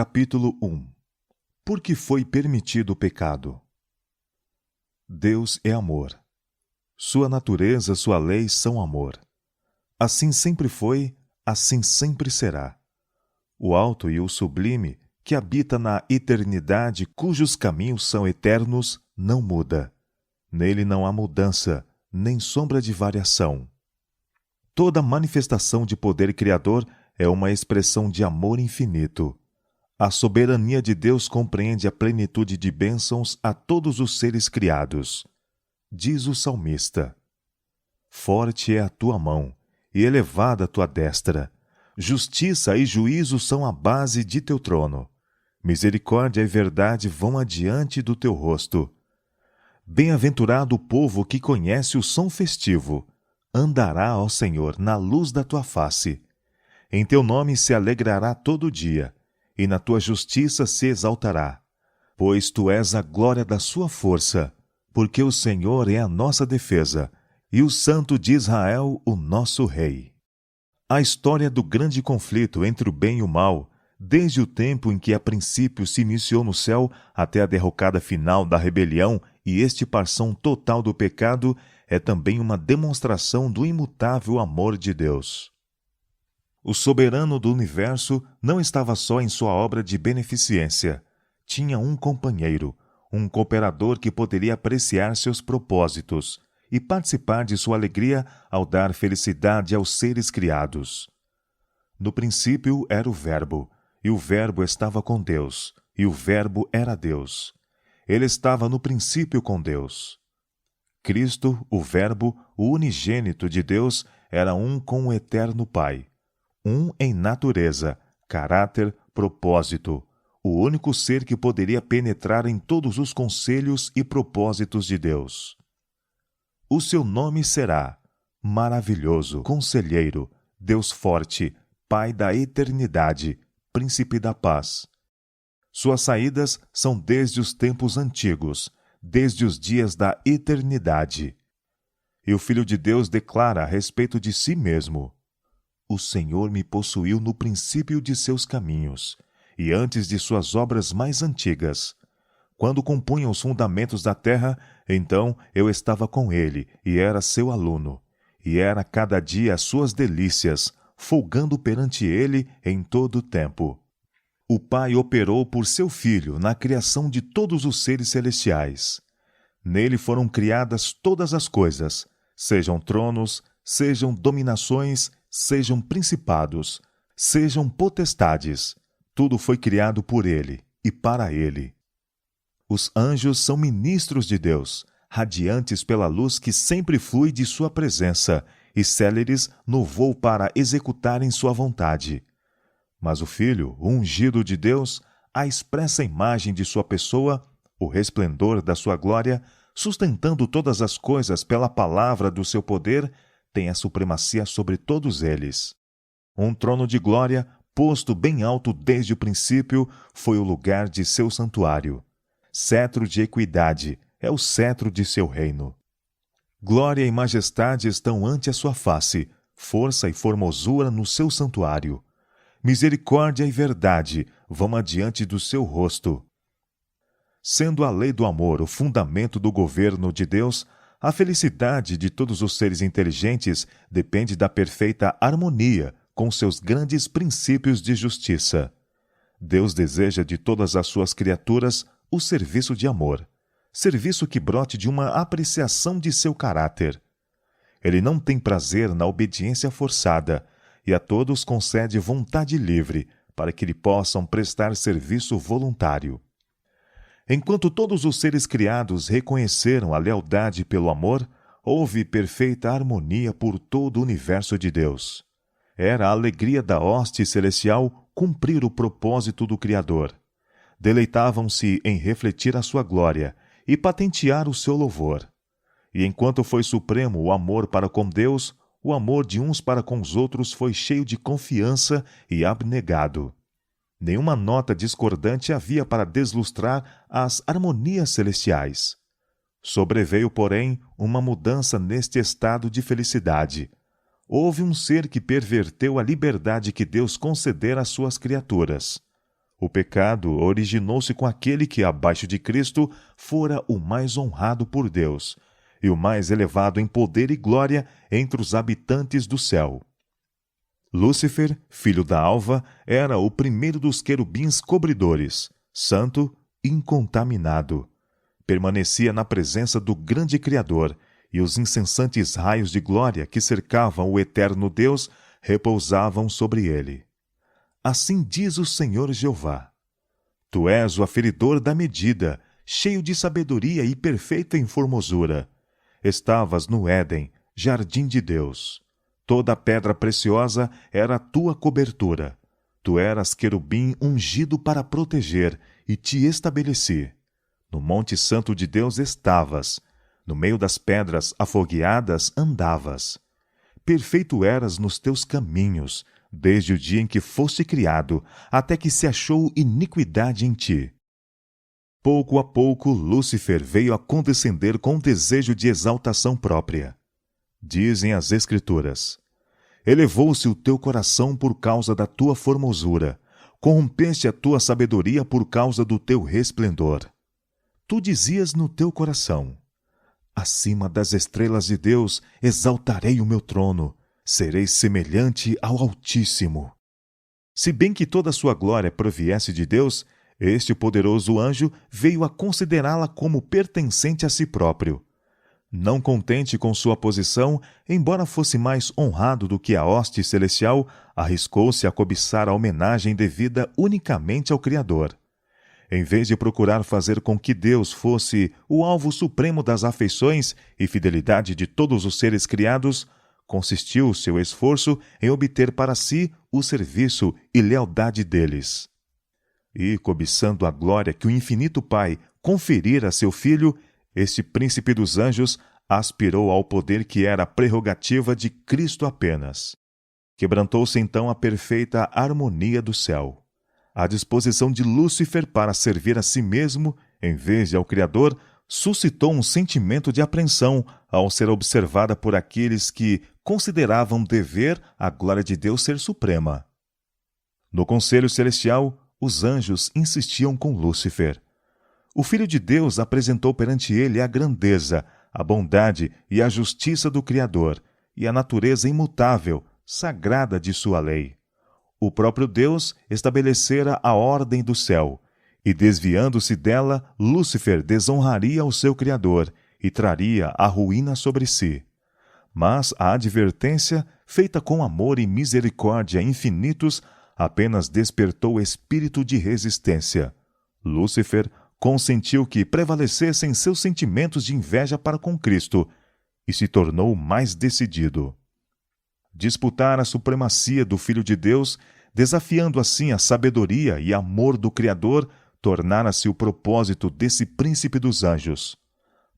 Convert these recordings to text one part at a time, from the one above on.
Capítulo 1. Por que foi permitido o pecado? Deus é amor. Sua natureza, sua lei são amor. Assim sempre foi, assim sempre será. O alto e o sublime, que habita na eternidade, cujos caminhos são eternos, não muda. Nele não há mudança, nem sombra de variação. Toda manifestação de poder criador é uma expressão de amor infinito. A soberania de Deus compreende a plenitude de bênçãos a todos os seres criados. Diz o salmista: Forte é a tua mão, e elevada a tua destra. Justiça e juízo são a base de teu trono. Misericórdia e verdade vão adiante do teu rosto. Bem-aventurado o povo que conhece o som festivo. Andará, ó Senhor, na luz da tua face. Em teu nome se alegrará todo dia, e na tua justiça se exaltará. Pois tu és a glória da sua força, porque o Senhor é a nossa defesa, e o Santo de Israel o nosso Rei. A história do grande conflito entre o bem e o mal, desde o tempo em que a princípio se iniciou no céu até a derrocada final da rebelião e extirpação total do pecado, é também uma demonstração do imutável amor de Deus. O soberano do universo não estava só em sua obra de beneficência. Tinha um companheiro, um cooperador que poderia apreciar seus propósitos e participar de sua alegria ao dar felicidade aos seres criados. No princípio era o Verbo, e o Verbo estava com Deus, e o Verbo era Deus. Ele estava no princípio com Deus. Cristo, o Verbo, o unigênito de Deus, era um com o eterno Pai. Um em natureza, caráter, propósito. O único ser que poderia penetrar em todos os conselhos e propósitos de Deus. O seu nome será Maravilhoso, Conselheiro, Deus Forte, Pai da Eternidade, Príncipe da Paz. Suas saídas são desde os tempos antigos, desde os dias da eternidade. E o Filho de Deus declara a respeito de si mesmo: O Senhor me possuiu no princípio de seus caminhos, e antes de suas obras mais antigas. Quando compunha os fundamentos da terra, então eu estava com ele, e era seu aluno, e era cada dia as suas delícias, folgando perante ele em todo o tempo. O Pai operou por seu Filho na criação de todos os seres celestiais. Nele foram criadas todas as coisas, sejam tronos, sejam dominações, sejam principados, sejam potestades. Tudo foi criado por ele e para ele. Os anjos são ministros de Deus, radiantes pela luz que sempre flui de sua presença e céleres no voo para executarem sua vontade. Mas o Filho, o ungido de Deus, a expressa imagem de sua pessoa, o resplendor da sua glória, sustentando todas as coisas pela palavra do seu poder, tem a supremacia sobre todos eles. Um trono de glória, posto bem alto desde o princípio, foi o lugar de seu santuário. Cetro de equidade é o cetro de seu reino. Glória e majestade estão ante a sua face, força e formosura no seu santuário. Misericórdia e verdade vão adiante do seu rosto. Sendo a lei do amor o fundamento do governo de Deus, a felicidade de todos os seres inteligentes depende da perfeita harmonia com seus grandes princípios de justiça. Deus deseja de todas as suas criaturas o serviço de amor, serviço que brote de uma apreciação de seu caráter. Ele não tem prazer na obediência forçada, e a todos concede vontade livre, para que lhe possam prestar serviço voluntário. Enquanto todos os seres criados reconheceram a lealdade pelo amor, houve perfeita harmonia por todo o universo de Deus. Era a alegria da hoste celestial cumprir o propósito do Criador. Deleitavam-se em refletir a sua glória e patentear o seu louvor. E enquanto foi supremo o amor para com Deus, o amor de uns para com os outros foi cheio de confiança e abnegado. Nenhuma nota discordante havia para deslustrar as harmonias celestiais. Sobreveio, porém, uma mudança neste estado de felicidade. Houve um ser que perverteu a liberdade que Deus concedera às suas criaturas. O pecado originou-se com aquele que, abaixo de Cristo, fora o mais honrado por Deus, e o mais elevado em poder e glória entre os habitantes do céu. Lúcifer, filho da alva, era o primeiro dos querubins cobridores, santo, incontaminado. Permanecia na presença do grande Criador, e os incessantes raios de glória que cercavam o eterno Deus repousavam sobre ele. Assim diz o Senhor Jeová: Tu és o aferidor da medida, cheio de sabedoria e perfeito em formosura. Estavas no Éden, jardim de Deus. Toda pedra preciosa era a tua cobertura. Tu eras querubim ungido para proteger, e te estabeleci. No monte santo de Deus estavas. No meio das pedras afogueadas andavas. Perfeito eras nos teus caminhos, desde o dia em que foste criado, até que se achou iniquidade em ti. Pouco a pouco, Lúcifer veio a condescender com desejo de exaltação própria. Dizem as Escrituras: Elevou-se o teu coração por causa da tua formosura, corrompeste a tua sabedoria por causa do teu resplendor. Tu dizias no teu coração: Acima das estrelas de Deus exaltarei o meu trono, serei semelhante ao Altíssimo. Se bem que toda a sua glória proviesse de Deus, este poderoso anjo veio a considerá-la como pertencente a si próprio. Não contente com sua posição, embora fosse mais honrado do que a hoste celestial, arriscou-se a cobiçar a homenagem devida unicamente ao Criador. Em vez de procurar fazer com que Deus fosse o alvo supremo das afeições e fidelidade de todos os seres criados, consistiu seu esforço em obter para si o serviço e lealdade deles. E, cobiçando a glória que o infinito Pai conferira a seu Filho, este príncipe dos anjos aspirou ao poder que era a prerrogativa de Cristo apenas. Quebrantou-se então a perfeita harmonia do céu. A disposição de Lúcifer para servir a si mesmo, em vez de ao Criador, suscitou um sentimento de apreensão ao ser observada por aqueles que consideravam dever a glória de Deus ser suprema. No conselho celestial, os anjos insistiam com Lúcifer. O Filho de Deus apresentou perante ele a grandeza, a bondade e a justiça do Criador, e a natureza imutável, sagrada de sua lei. O próprio Deus estabelecera a ordem do céu, e desviando-se dela, Lúcifer desonraria o seu Criador e traria a ruína sobre si. Mas a advertência, feita com amor e misericórdia infinitos, apenas despertou espírito de resistência. Lúcifer consentiu que prevalecessem seus sentimentos de inveja para com Cristo e se tornou mais decidido. Disputar a supremacia do Filho de Deus, desafiando assim a sabedoria e amor do Criador, tornara-se o propósito desse príncipe dos anjos.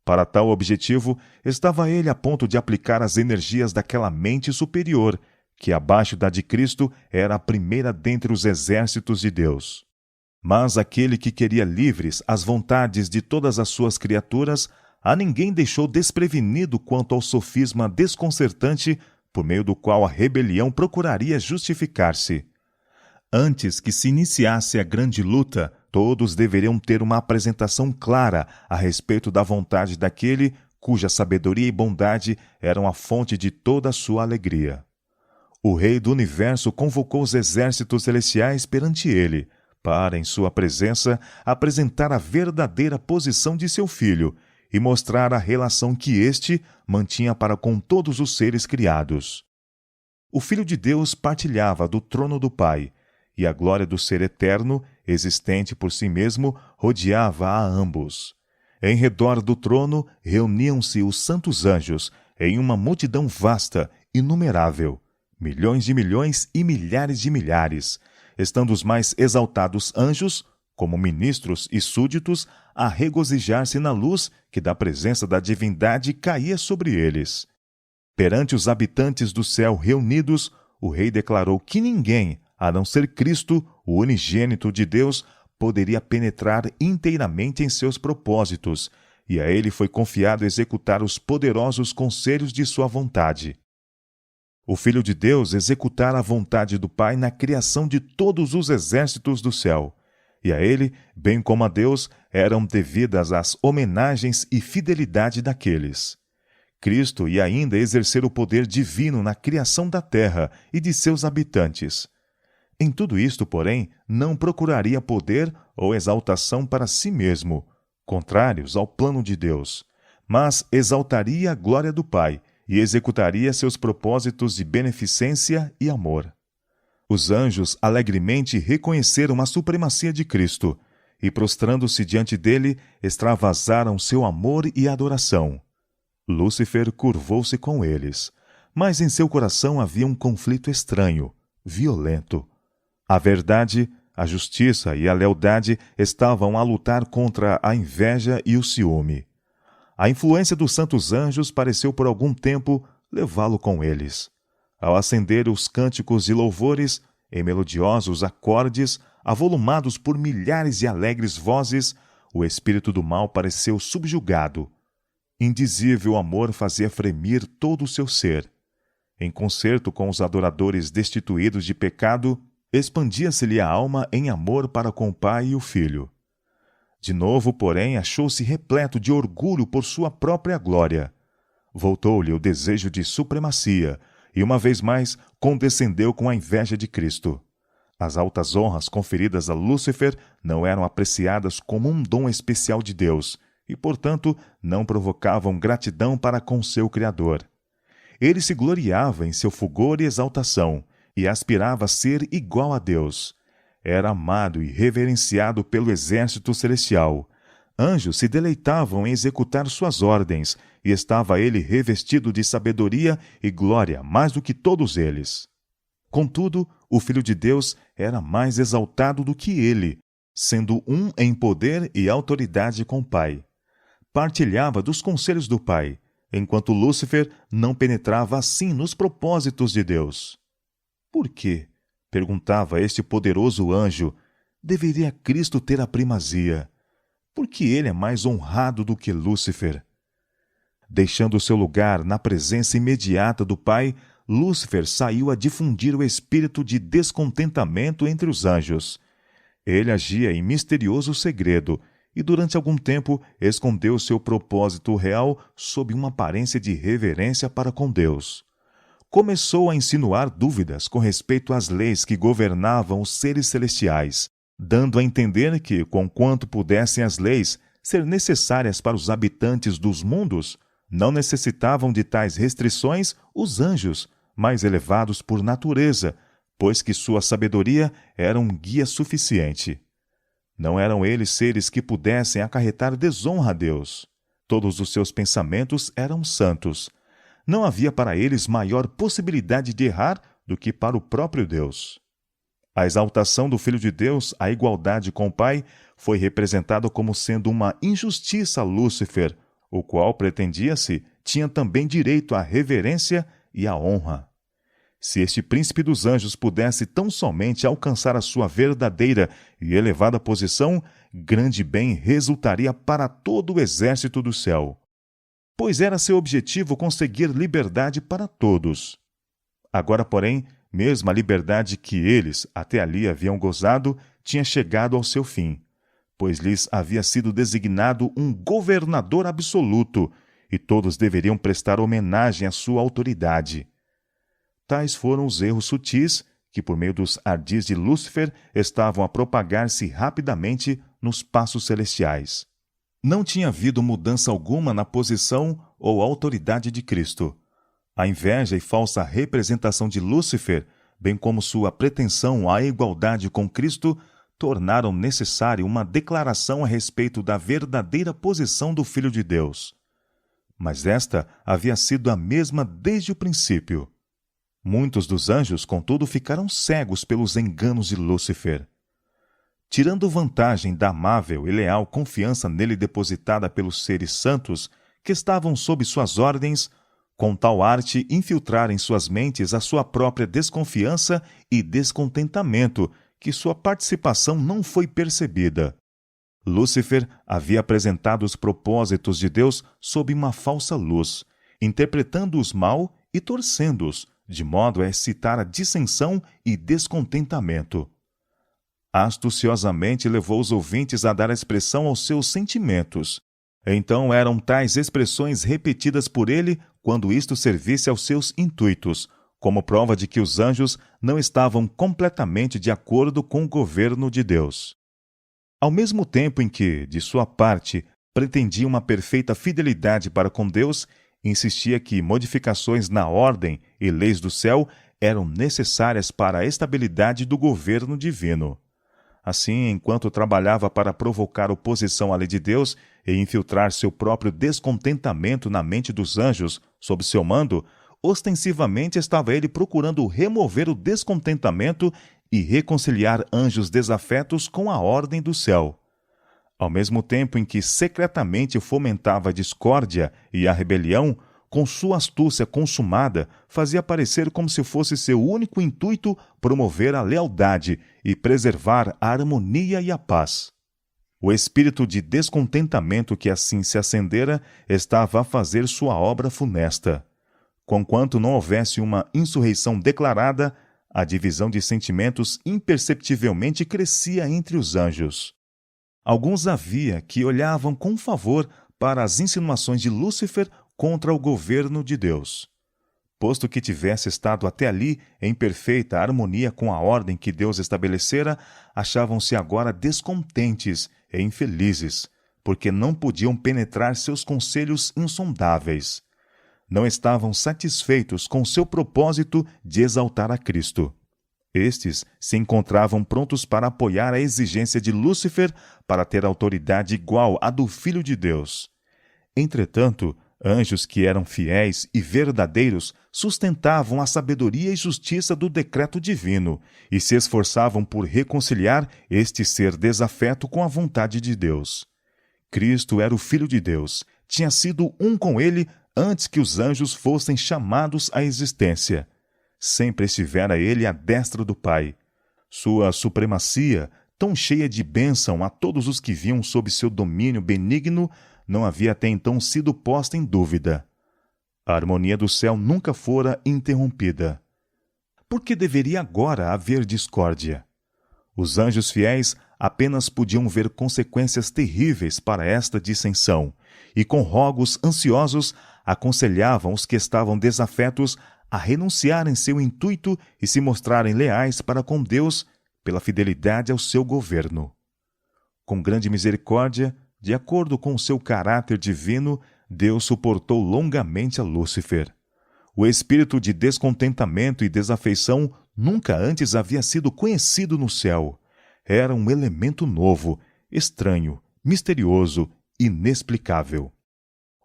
Para tal objetivo, estava ele a ponto de aplicar as energias daquela mente superior, que abaixo da de Cristo era a primeira dentre os exércitos de Deus. Mas aquele que queria livres as vontades de todas as suas criaturas, a ninguém deixou desprevenido quanto ao sofisma desconcertante por meio do qual a rebelião procuraria justificar-se. Antes que se iniciasse a grande luta, todos deveriam ter uma apresentação clara a respeito da vontade daquele cuja sabedoria e bondade eram a fonte de toda a sua alegria. O Rei do Universo convocou os exércitos celestiais perante ele, para, em sua presença, apresentar a verdadeira posição de seu filho e mostrar a relação que este mantinha para com todos os seres criados. O Filho de Deus partilhava do trono do Pai, e a glória do Ser Eterno, existente por si mesmo, rodeava a ambos. Em redor do trono reuniam-se os santos anjos, em uma multidão vasta, inumerável, milhões de milhões e milhares de milhares, estando os mais exaltados anjos, como ministros e súditos, a regozijar-se na luz que da presença da divindade caía sobre eles. Perante os habitantes do céu reunidos, o rei declarou que ninguém, a não ser Cristo, o unigênito de Deus, poderia penetrar inteiramente em seus propósitos, e a ele foi confiado executar os poderosos conselhos de sua vontade. O Filho de Deus executara a vontade do Pai na criação de todos os exércitos do céu, e a ele, bem como a Deus, eram devidas as homenagens e fidelidade daqueles. Cristo ia ainda exercer o poder divino na criação da terra e de seus habitantes. Em tudo isto, porém, não procuraria poder ou exaltação para si mesmo, contrários ao plano de Deus, mas exaltaria a glória do Pai e executaria seus propósitos de beneficência e amor. Os anjos alegremente reconheceram a supremacia de Cristo e, prostrando-se diante dele, extravasaram seu amor e adoração. Lúcifer curvou-se com eles, mas em seu coração havia um conflito estranho, violento. A verdade, a justiça e a lealdade estavam a lutar contra a inveja e o ciúme. A influência dos santos anjos pareceu por algum tempo levá-lo com eles. Ao acender os cânticos e louvores, em melodiosos acordes, avolumados por milhares de alegres vozes, o espírito do mal pareceu subjugado. Indizível amor fazia fremir todo o seu ser. Em concerto com os adoradores destituídos de pecado, expandia-se-lhe a alma em amor para com o Pai e o Filho. De novo, porém, achou-se repleto de orgulho por sua própria glória. Voltou-lhe o desejo de supremacia, e uma vez mais condescendeu com a inveja de Cristo. As altas honras conferidas a Lúcifer não eram apreciadas como um dom especial de Deus, e, portanto, não provocavam gratidão para com seu Criador. Ele se gloriava em seu fulgor e exaltação, e aspirava a ser igual a Deus. Era amado e reverenciado pelo exército celestial. Anjos se deleitavam em executar suas ordens, e estava ele revestido de sabedoria e glória mais do que todos eles. Contudo, o Filho de Deus era mais exaltado do que ele, sendo um em poder e autoridade com o Pai. Partilhava dos conselhos do Pai, enquanto Lúcifer não penetrava assim nos propósitos de Deus. Por quê? Perguntava este poderoso anjo. Deveria Cristo ter a primazia? Porque ele é mais honrado do que Lúcifer. Deixando seu lugar na presença imediata do Pai, Lúcifer saiu a difundir o espírito de descontentamento entre os anjos. Ele agia em misterioso segredo e durante algum tempo escondeu seu propósito real sob uma aparência de reverência para com Deus. Começou a insinuar dúvidas com respeito às leis que governavam os seres celestiais, dando a entender que, conquanto pudessem as leis ser necessárias para os habitantes dos mundos, não necessitavam de tais restrições os anjos, mais elevados por natureza, pois que sua sabedoria era um guia suficiente. Não eram eles seres que pudessem acarretar desonra a Deus. Todos os seus pensamentos eram santos. Não havia para eles maior possibilidade de errar do que para o próprio Deus. A exaltação do Filho de Deus à igualdade com o Pai foi representada como sendo uma injustiça a Lúcifer, o qual, pretendia-se, tinha também direito à reverência e à honra. Se este príncipe dos anjos pudesse tão somente alcançar a sua verdadeira e elevada posição, grande bem resultaria para todo o exército do céu. Pois era seu objetivo conseguir liberdade para todos. Agora, porém, mesmo a liberdade que eles até ali haviam gozado tinha chegado ao seu fim, pois lhes havia sido designado um governador absoluto, e todos deveriam prestar homenagem à sua autoridade. Tais foram os erros sutis que, por meio dos ardis de Lúcifer, estavam a propagar-se rapidamente nos passos celestiais. Não tinha havido mudança alguma na posição ou autoridade de Cristo. A inveja e falsa representação de Lúcifer, bem como sua pretensão à igualdade com Cristo, tornaram necessária uma declaração a respeito da verdadeira posição do Filho de Deus. Mas esta havia sido a mesma desde o princípio. Muitos dos anjos, contudo, ficaram cegos pelos enganos de Lúcifer. Tirando vantagem da amável e leal confiança nele depositada pelos seres santos que estavam sob suas ordens, com tal arte infiltraram em suas mentes a sua própria desconfiança e descontentamento, que sua participação não foi percebida. Lúcifer havia apresentado os propósitos de Deus sob uma falsa luz, interpretando-os mal e torcendo-os, de modo a excitar a dissensão e descontentamento. Astuciosamente levou os ouvintes a dar expressão aos seus sentimentos. Então eram tais expressões repetidas por ele quando isto servisse aos seus intuitos, como prova de que os anjos não estavam completamente de acordo com o governo de Deus. Ao mesmo tempo em que, de sua parte, pretendia uma perfeita fidelidade para com Deus, insistia que modificações na ordem e leis do céu eram necessárias para a estabilidade do governo divino. Assim, enquanto trabalhava para provocar oposição à lei de Deus e infiltrar seu próprio descontentamento na mente dos anjos sob seu mando, ostensivamente estava ele procurando remover o descontentamento e reconciliar anjos desafetos com a ordem do céu. Ao mesmo tempo em que secretamente fomentava a discórdia e a rebelião, com sua astúcia consumada, fazia parecer como se fosse seu único intuito promover a lealdade e preservar a harmonia e a paz. O espírito de descontentamento que assim se acendera estava a fazer sua obra funesta. Conquanto não houvesse uma insurreição declarada, a divisão de sentimentos imperceptivelmente crescia entre os anjos. Alguns havia que olhavam com favor para as insinuações de Lúcifer contra o governo de Deus. Posto que tivesse estado até ali em perfeita harmonia com a ordem que Deus estabelecera, achavam-se agora descontentes e infelizes, porque não podiam penetrar seus conselhos insondáveis. Não estavam satisfeitos com seu propósito de exaltar a Cristo. Estes se encontravam prontos para apoiar a exigência de Lúcifer para ter autoridade igual à do Filho de Deus. Entretanto, anjos que eram fiéis e verdadeiros sustentavam a sabedoria e justiça do decreto divino e se esforçavam por reconciliar este ser desafeto com a vontade de Deus. Cristo era o Filho de Deus, tinha sido um com ele antes que os anjos fossem chamados à existência. Sempre estivera ele à destra do Pai. Sua supremacia, tão cheia de bênção a todos os que viam sob seu domínio benigno, não havia até então sido posta em dúvida. A harmonia do céu nunca fora interrompida. Por que deveria agora haver discórdia? Os anjos fiéis apenas podiam ver consequências terríveis para esta dissensão, e com rogos ansiosos aconselhavam os que estavam desafetos a renunciarem seu intuito e se mostrarem leais para com Deus pela fidelidade ao seu governo. Com grande misericórdia, de acordo com o seu caráter divino, Deus suportou longamente a Lúcifer. O espírito de descontentamento e desafeição nunca antes havia sido conhecido no céu. Era um elemento novo, estranho, misterioso, inexplicável.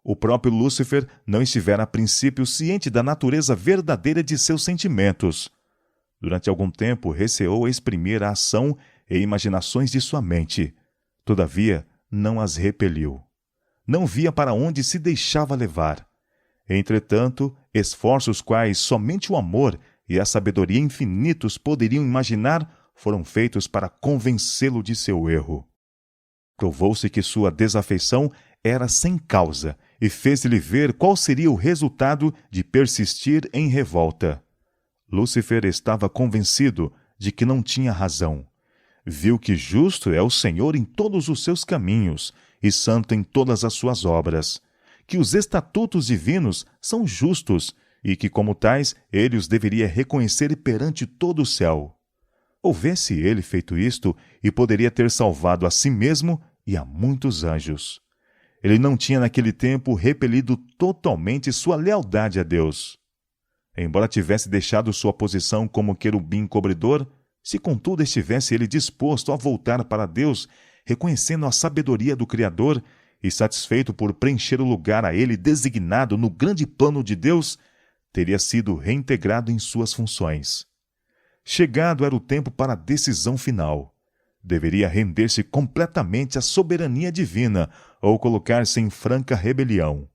O próprio Lúcifer não estivera a princípio ciente da natureza verdadeira de seus sentimentos. Durante algum tempo receou exprimir a ação e imaginações de sua mente. Todavia, não as repeliu. Não via para onde se deixava levar. Entretanto, esforços quais somente o amor e a sabedoria infinitos poderiam imaginar foram feitos para convencê-lo de seu erro. Provou-se que sua desafeição era sem causa e fez-lhe ver qual seria o resultado de persistir em revolta. Lúcifer estava convencido de que não tinha razão. Viu que justo é o Senhor em todos os seus caminhos e santo em todas as suas obras, que os estatutos divinos são justos e que, como tais, ele os deveria reconhecer perante todo o céu. Houvesse ele feito isto, e poderia ter salvado a si mesmo e a muitos anjos. Ele não tinha naquele tempo repelido totalmente sua lealdade a Deus. Embora tivesse deixado sua posição como querubim cobridor, se contudo estivesse ele disposto a voltar para Deus, reconhecendo a sabedoria do Criador e satisfeito por preencher o lugar a ele designado no grande plano de Deus, teria sido reintegrado em suas funções. Chegado era o tempo para a decisão final. Deveria render-se completamente à soberania divina ou colocar-se em franca rebelião.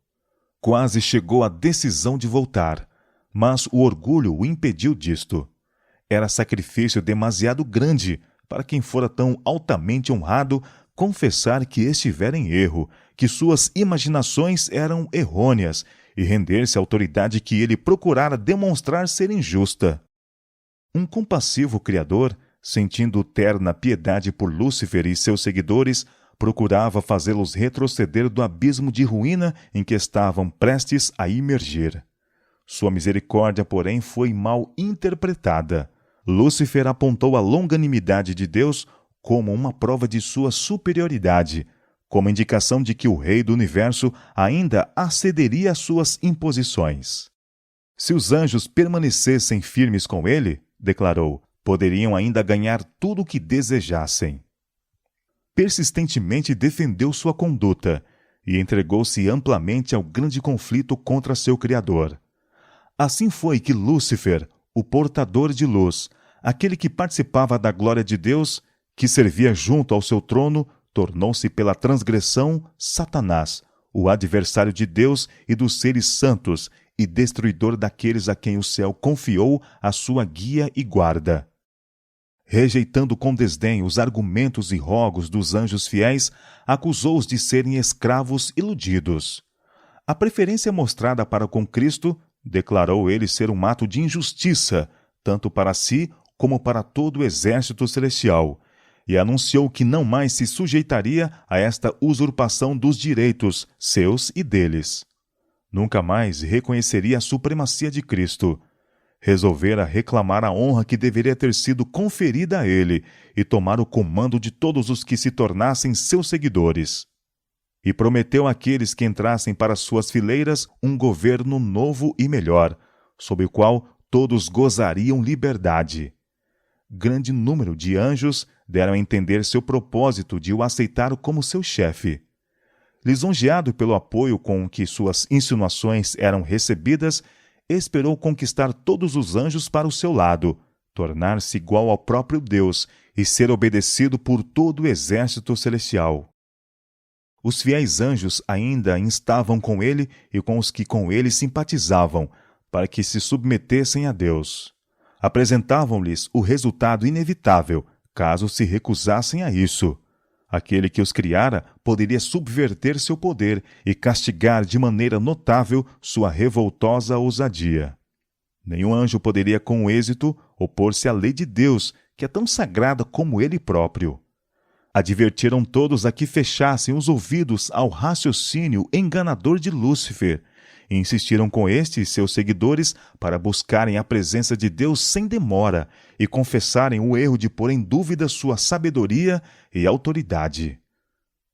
Quase chegou à decisão de voltar, mas o orgulho o impediu disto. Era sacrifício demasiado grande para quem fora tão altamente honrado confessar que estivera em erro, que suas imaginações eram errôneas e render-se à autoridade que ele procurara demonstrar ser injusta. Um compassivo Criador sentindo terna piedade por Lúcifer e seus seguidores, procurava fazê-los retroceder do abismo de ruína em que estavam prestes a imergir. Sua misericórdia, porém, foi mal interpretada. Lúcifer apontou a longanimidade de Deus como uma prova de sua superioridade, como indicação de que o Rei do Universo ainda acederia às suas imposições. Se os anjos permanecessem firmes com ele, declarou, poderiam ainda ganhar tudo o que desejassem. Persistentemente defendeu sua conduta e entregou-se amplamente ao grande conflito contra seu Criador. Assim foi que Lúcifer, o portador de luz, aquele que participava da glória de Deus, que servia junto ao seu trono, tornou-se pela transgressão Satanás, o adversário de Deus e dos seres santos e destruidor daqueles a quem o céu confiou a sua guia e guarda. Rejeitando com desdém os argumentos e rogos dos anjos fiéis, acusou-os de serem escravos iludidos. A preferência mostrada para com Cristo declarou ele ser um ato de injustiça, tanto para si como para todo o exército celestial, e anunciou que não mais se sujeitaria a esta usurpação dos direitos, seus e deles. Nunca mais reconheceria a supremacia de Cristo. Resolvera reclamar a honra que deveria ter sido conferida a ele e tomar o comando de todos os que se tornassem seus seguidores. E prometeu àqueles que entrassem para suas fileiras um governo novo e melhor, sob o qual todos gozariam liberdade. Grande número de anjos deram a entender seu propósito de o aceitar como seu chefe. Lisonjeado pelo apoio com que suas insinuações eram recebidas, esperou conquistar todos os anjos para o seu lado, tornar-se igual ao próprio Deus e ser obedecido por todo o exército celestial. Os fiéis anjos ainda instavam com ele e com os que com ele simpatizavam, para que se submetessem a Deus. Apresentavam-lhes o resultado inevitável, caso se recusassem a isso. Aquele que os criara poderia subverter seu poder e castigar de maneira notável sua revoltosa ousadia. Nenhum anjo poderia com êxito opor-se à lei de Deus, que é tão sagrada como ele próprio. Advertiram todos a que fechassem os ouvidos ao raciocínio enganador de Lúcifer, e insistiram com este e seus seguidores para buscarem a presença de Deus sem demora e confessarem o erro de pôr em dúvida sua sabedoria e autoridade.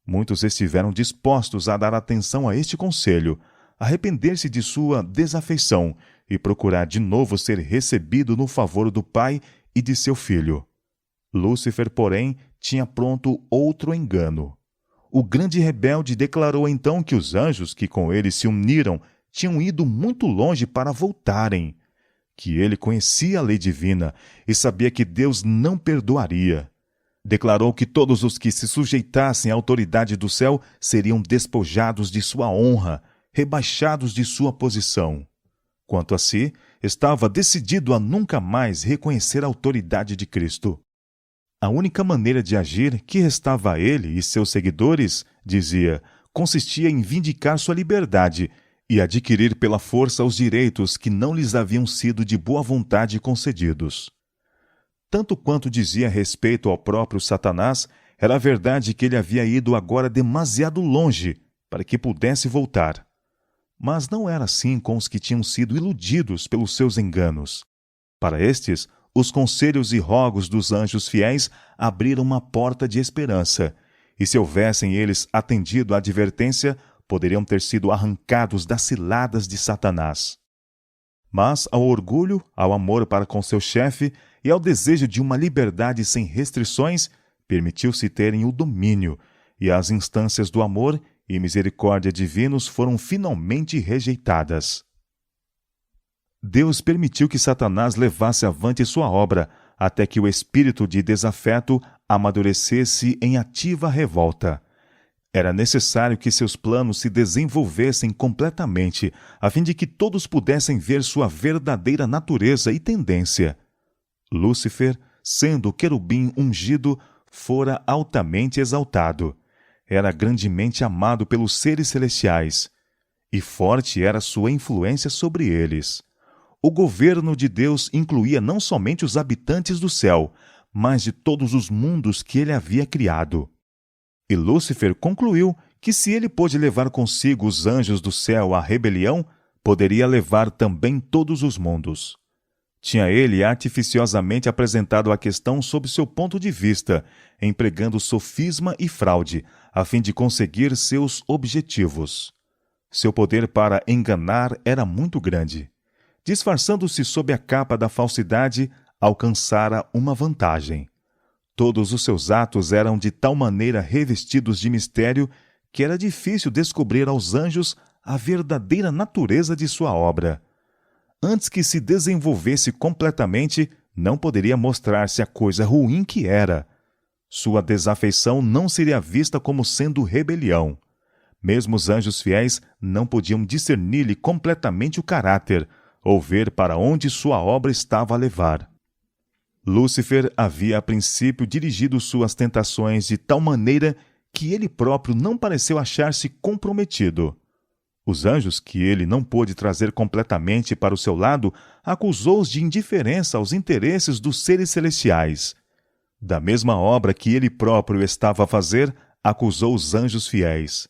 Muitos estiveram dispostos a dar atenção a este conselho, arrepender-se de sua desafeição e procurar de novo ser recebido no favor do Pai e de seu Filho. Lúcifer, porém, tinha pronto outro engano. O grande rebelde declarou então que os anjos que com ele se uniram tinham ido muito longe para voltarem, que ele conhecia a lei divina e sabia que Deus não perdoaria. Declarou que todos os que se sujeitassem à autoridade do céu seriam despojados de sua honra, rebaixados de sua posição. Quanto a si, estava decidido a nunca mais reconhecer a autoridade de Cristo. A única maneira de agir que restava a ele e seus seguidores, dizia, consistia em vindicar sua liberdade e adquirir pela força os direitos que não lhes haviam sido de boa vontade concedidos. Tanto quanto dizia respeito ao próprio Satanás, era verdade que ele havia ido agora demasiado longe para que pudesse voltar. Mas não era assim com os que tinham sido iludidos pelos seus enganos. Para estes, os conselhos e rogos dos anjos fiéis abriram uma porta de esperança, e se houvessem eles atendido à advertência, poderiam ter sido arrancados das ciladas de Satanás. Mas ao orgulho, ao amor para com seu chefe e ao desejo de uma liberdade sem restrições, permitiu-se terem o domínio, e as instâncias do amor e misericórdia divinos foram finalmente rejeitadas. Deus permitiu que Satanás levasse avante sua obra, até que o espírito de desafeto amadurecesse em ativa revolta. Era necessário que seus planos se desenvolvessem completamente, a fim de que todos pudessem ver sua verdadeira natureza e tendência. Lúcifer, sendo o querubim ungido, fora altamente exaltado. Era grandemente amado pelos seres celestiais, e forte era sua influência sobre eles. O governo de Deus incluía não somente os habitantes do céu, mas de todos os mundos que ele havia criado. E Lúcifer concluiu que se ele pôde levar consigo os anjos do céu à rebelião, poderia levar também todos os mundos. Tinha ele artificiosamente apresentado a questão sob seu ponto de vista, empregando sofisma e fraude, a fim de conseguir seus objetivos. Seu poder para enganar era muito grande. Disfarçando-se sob a capa da falsidade, alcançara uma vantagem. Todos os seus atos eram de tal maneira revestidos de mistério que era difícil descobrir aos anjos a verdadeira natureza de sua obra. Antes que se desenvolvesse completamente, não poderia mostrar-se a coisa ruim que era. Sua desafeição não seria vista como sendo rebelião. Mesmo os anjos fiéis não podiam discernir-lhe completamente o caráter, ou ver para onde sua obra estava a levar. Lúcifer havia a princípio dirigido suas tentações de tal maneira que ele próprio não pareceu achar-se comprometido. Os anjos, que ele não pôde trazer completamente para o seu lado, acusou-os de indiferença aos interesses dos seres celestiais. Da mesma obra que ele próprio estava a fazer, acusou os anjos fiéis.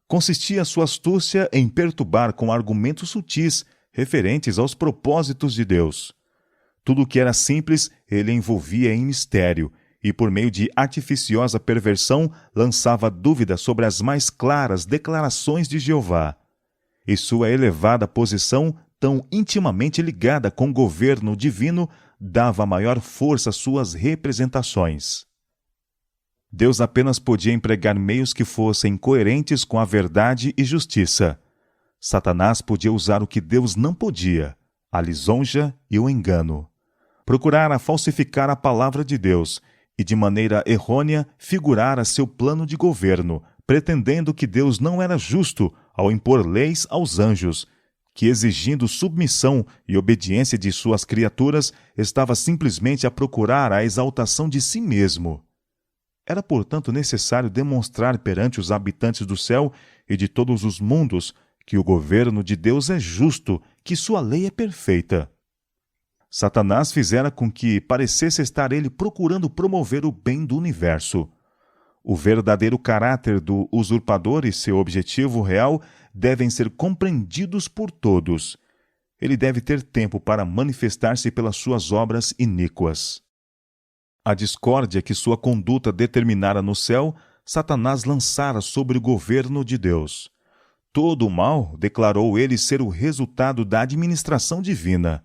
Consistia sua astúcia em perturbar com argumentos sutis referentes aos propósitos de Deus. Tudo o que era simples, ele envolvia em mistério, e por meio de artificiosa perversão lançava dúvida sobre as mais claras declarações de Jeová. E sua elevada posição, tão intimamente ligada com o governo divino, dava maior força às suas representações. Deus apenas podia empregar meios que fossem coerentes com a verdade e justiça. Satanás podia usar o que Deus não podia, a lisonja e o engano. Procurara falsificar a palavra de Deus e, de maneira errônea, figurara seu plano de governo, pretendendo que Deus não era justo ao impor leis aos anjos, que, exigindo submissão e obediência de suas criaturas, estava simplesmente a procurar a exaltação de si mesmo. Era, portanto, necessário demonstrar perante os habitantes do céu e de todos os mundos que o governo de Deus é justo, que sua lei é perfeita. Satanás fizera com que parecesse estar ele procurando promover o bem do universo. O verdadeiro caráter do usurpador e seu objetivo real devem ser compreendidos por todos. Ele deve ter tempo para manifestar-se pelas suas obras iníquas. A discórdia que sua conduta determinara no céu, Satanás lançara sobre o governo de Deus. Todo o mal declarou ele ser o resultado da administração divina.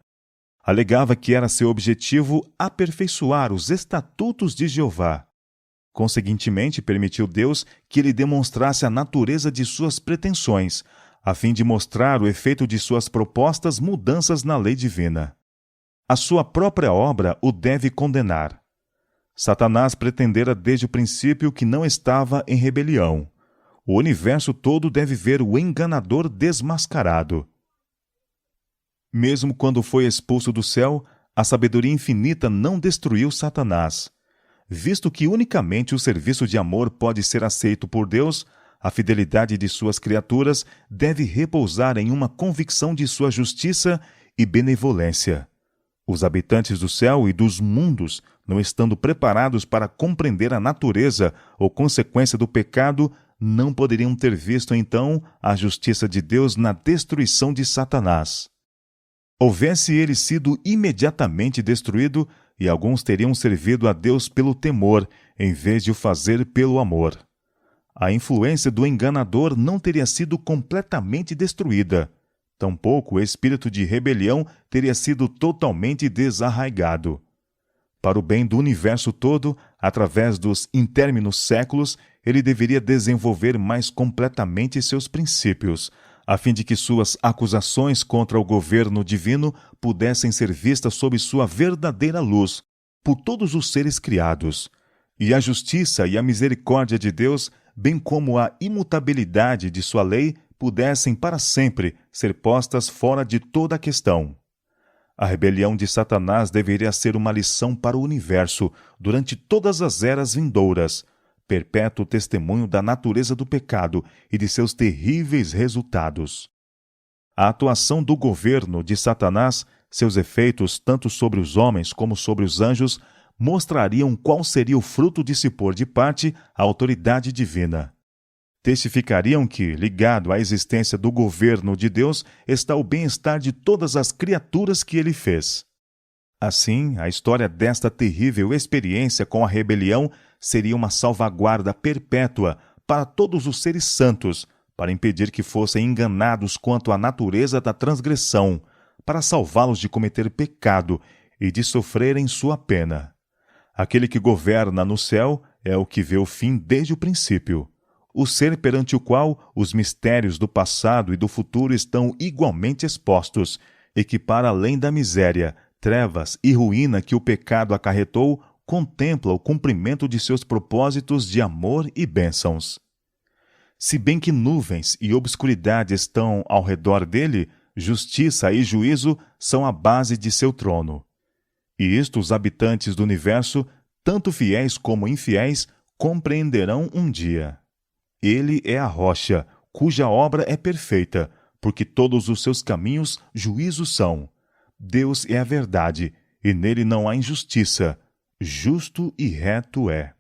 Alegava que era seu objetivo aperfeiçoar os estatutos de Jeová. Conseguintemente, permitiu Deus que ele demonstrasse a natureza de suas pretensões, a fim de mostrar o efeito de suas propostas mudanças na lei divina. A sua própria obra o deve condenar. Satanás pretendera desde o princípio que não estava em rebelião. O universo todo deve ver o enganador desmascarado. Mesmo quando foi expulso do céu, a sabedoria infinita não destruiu Satanás. Visto que unicamente o serviço de amor pode ser aceito por Deus, a fidelidade de suas criaturas deve repousar em uma convicção de sua justiça e benevolência. Os habitantes do céu e dos mundos, não estando preparados para compreender a natureza ou consequência do pecado, não poderiam ter visto então a justiça de Deus na destruição de Satanás. Houvesse ele sido imediatamente destruído, e alguns teriam servido a Deus pelo temor, em vez de o fazer pelo amor. A influência do enganador não teria sido completamente destruída. Tampouco o espírito de rebelião teria sido totalmente desarraigado. Para o bem do universo todo, através dos intérminos séculos, ele deveria desenvolver mais completamente seus princípios, a fim de que suas acusações contra o governo divino pudessem ser vistas sob sua verdadeira luz, por todos os seres criados, e a justiça e a misericórdia de Deus, bem como a imutabilidade de sua lei, pudessem para sempre ser postas fora de toda a questão. A rebelião de Satanás deveria ser uma lição para o universo durante todas as eras vindouras, perpétuo testemunho da natureza do pecado e de seus terríveis resultados. A atuação do governo de Satanás, seus efeitos tanto sobre os homens como sobre os anjos, mostrariam qual seria o fruto de se pôr de parte a autoridade divina. Testificariam que, ligado à existência do governo de Deus, está o bem-estar de todas as criaturas que ele fez. Assim, a história desta terrível experiência com a rebelião seria uma salvaguarda perpétua para todos os seres santos, para impedir que fossem enganados quanto à natureza da transgressão, para salvá-los de cometer pecado e de sofrerem sua pena. Aquele que governa no céu é o que vê o fim desde o princípio, o ser perante o qual os mistérios do passado e do futuro estão igualmente expostos, e que, para além da miséria, trevas e ruína que o pecado acarretou, contempla o cumprimento de seus propósitos de amor e bênçãos. Se bem que nuvens e obscuridade estão ao redor dele, justiça e juízo são a base de seu trono. E isto os habitantes do universo, tanto fiéis como infiéis, compreenderão um dia. Ele é a rocha, cuja obra é perfeita, porque todos os seus caminhos juízos são. Deus é a verdade, e nele não há injustiça. Justo e reto é.